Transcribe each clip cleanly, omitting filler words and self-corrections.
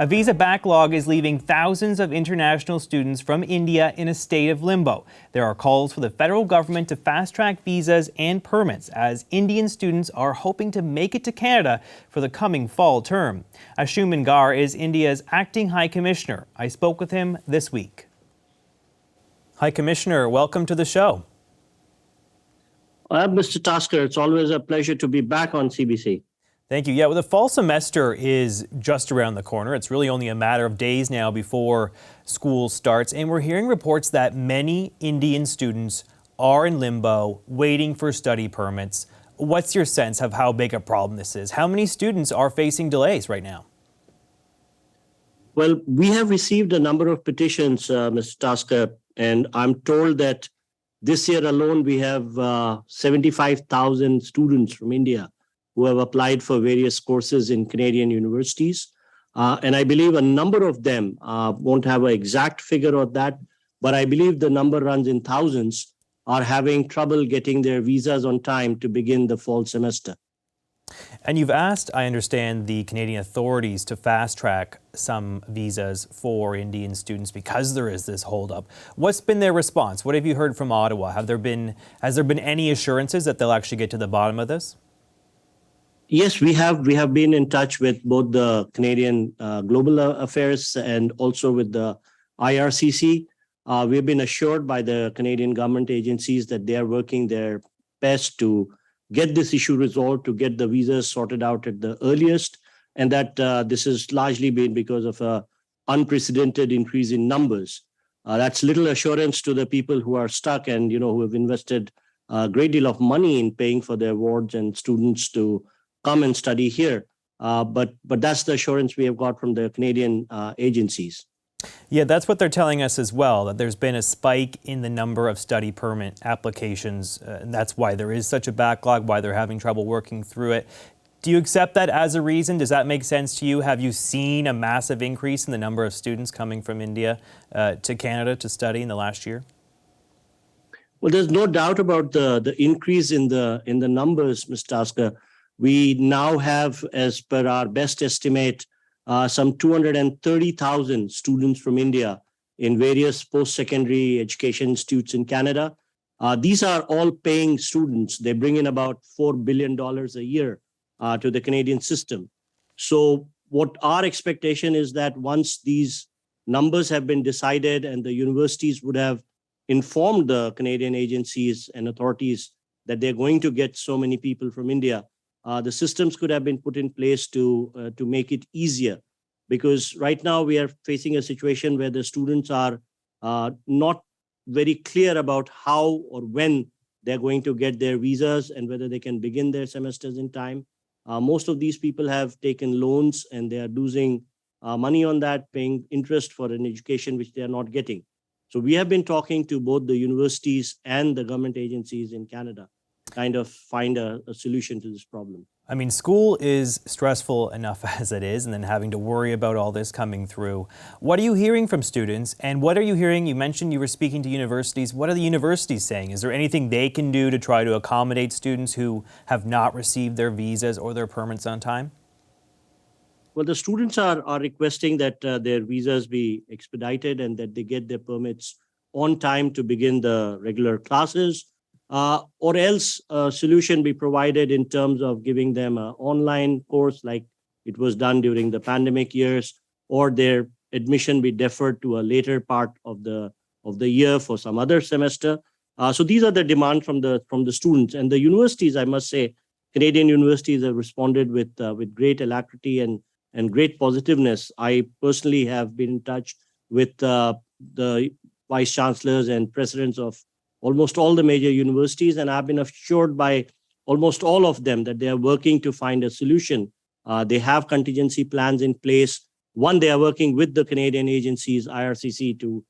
A visa backlog is leaving thousands of international students from India in a state of limbo. There are calls for the federal government to fast-track visas and permits as Indian students are hoping to make it to Canada for the coming fall term. Anshuman Gaur is India's acting High Commissioner. I spoke with him this week. High Commissioner, welcome to the show. Mr. Tasker, it's always a pleasure to be back on CBC. Thank you. Yeah, well, the fall semester is just around the corner. It's really only a matter of days now before school starts. And we're hearing reports that many Indian students are in limbo, waiting for study permits. What's your sense of how big a problem this is? How many students are facing delays right now? Well, we have received a number of petitions, Mr. Tasker, and I'm told that this year alone we have 75,000 students from India who have applied for various courses in Canadian universities. And I believe a number of them, won't have an exact figure of that, but I believe the number runs in thousands, are having trouble getting their visas on time to begin the fall semester. And you've asked, I understand, the Canadian authorities to fast-track some visas for Indian students because there is this holdup. What's been their response? What have you heard from Ottawa? Has there been any assurances that they'll actually get to the bottom of this? Yes, we have been in touch with both the Canadian Global Affairs and also with the IRCC. We've been assured by the Canadian government agencies that they are working their best to get this issue resolved, to get the visas sorted out at the earliest, and that this has largely been because of an unprecedented increase in numbers. That's little assurance to the people who are stuck and who have invested a great deal of money in paying for their wards and students to come and study here. But that's the assurance we have got from the Canadian agencies. Yeah, that's what they're telling us as well, that there's been a spike in the number of study permit applications, and that's why there is such a backlog, why they're having trouble working through it. Do you accept that as a reason? Does that make sense to you? Have you seen a massive increase in the number of students coming from India to Canada to study in the last year? Well, there's no doubt about the increase in the numbers, Mr. Tasker. We now have, as per our best estimate, some 230,000 students from India in various post-secondary education institutes in Canada. These are all paying students. They bring in about $4 billion a year to the Canadian system. So what our expectation is that once these numbers have been decided and the universities would have informed the Canadian agencies and authorities that they're going to get so many people from India, the systems could have been put in place to make it easier. Because right now we are facing a situation where the students are not very clear about how or when they're going to get their visas and whether they can begin their semesters in time. Most of these people have taken loans and they are losing money on that, paying interest for an education which they are not getting. So we have been talking to both the universities and the government agencies in Canada to kind of find a solution to this problem. I mean, school is stressful enough as it is, and then having to worry about all this coming through. What are you hearing from students, and what are you hearing? You mentioned you were speaking to universities. What are the universities saying? Is there anything they can do to try to accommodate students who have not received their visas or their permits on time? Well, the students are requesting that their visas be expedited and that they get their permits on time to begin the regular classes. Or else a solution be provided in terms of giving them an online course like it was done during the pandemic years, or their admission be deferred to a later part of the year for some other semester. So these are the demands from the students. And the universities, I must say, Canadian universities have responded with great alacrity and great positiveness. I personally have been in touch with the vice chancellors and presidents of almost all the major universities, and I've been assured by almost all of them that they are working to find a solution. They have contingency plans in place. One, they are working with the Canadian agencies, IRCC, to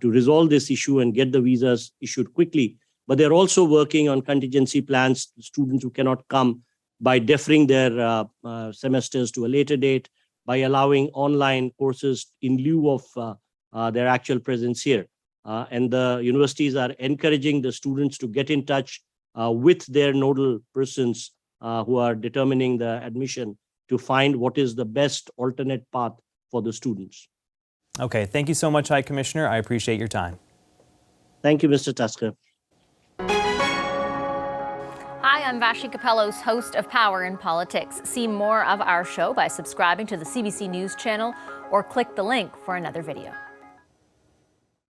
resolve this issue and get the visas issued quickly. But they're also working on contingency plans, students who cannot come, by deferring their semesters to a later date, by allowing online courses in lieu of their actual presence here. And the universities are encouraging the students to get in touch with their nodal persons who are determining the admission to find what is the best alternate path for the students. Okay, thank you so much, High Commissioner. I appreciate your time. Thank you, Mr. Tasker. Hi, I'm Vashi Capellos, host of Power in Politics. See more of our show by subscribing to the CBC News channel or click the link for another video.